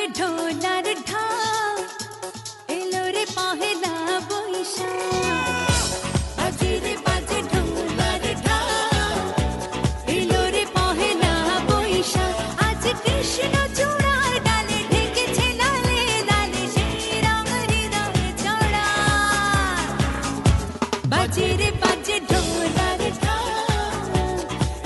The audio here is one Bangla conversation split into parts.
ঢোলার ঢাক এলো রে পহেলা বৈশাখ বাজে রে বাজে ঢোলার ঢাক এলো রে পহেলা বৈশাখ আজ কৃষ্ণ চূড়ার ডালে ঢেকেছে লালে লালে সেই রং হৃদয়ে ছড়া বাজে রে বাজে ঢোলার ঢাক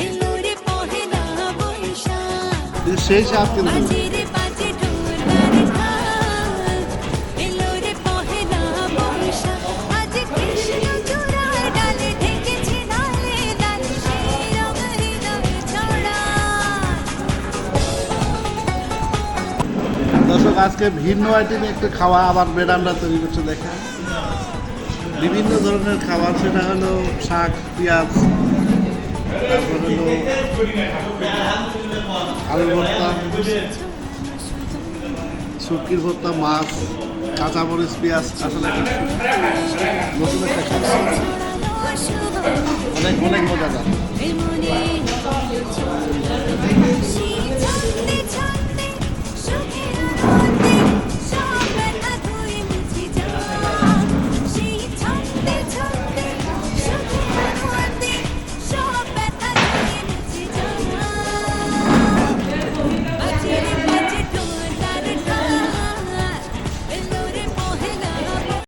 এলো রে পহেলা বৈশাখ সেই সাপ কিন্তু বাজে রে বাজে ঢোলার ঢাক এলো রে পহেলা বৈশাখ আজ কৃষ্ণ চূড়ার ডালে ঢেকেছে লালে লালে সেই রং হৃদয়ে ছড়া দর্শক আজকে ভিন্ন আইটেমে একটু খাওয়া আবার ম্যাডামরা তৈরি করছে দেখা বিভিন্ন ধরনের খাবার সেটা হলো শাক পেঁয়াজ তারপর হলো আলু ভর্তা শুটকির ভর্তা মাছ কাঁচামরিচ পেঁয়াজ আসলে একটা নতুন একটা খাবার অনেক অনেক মজাদার এই মনে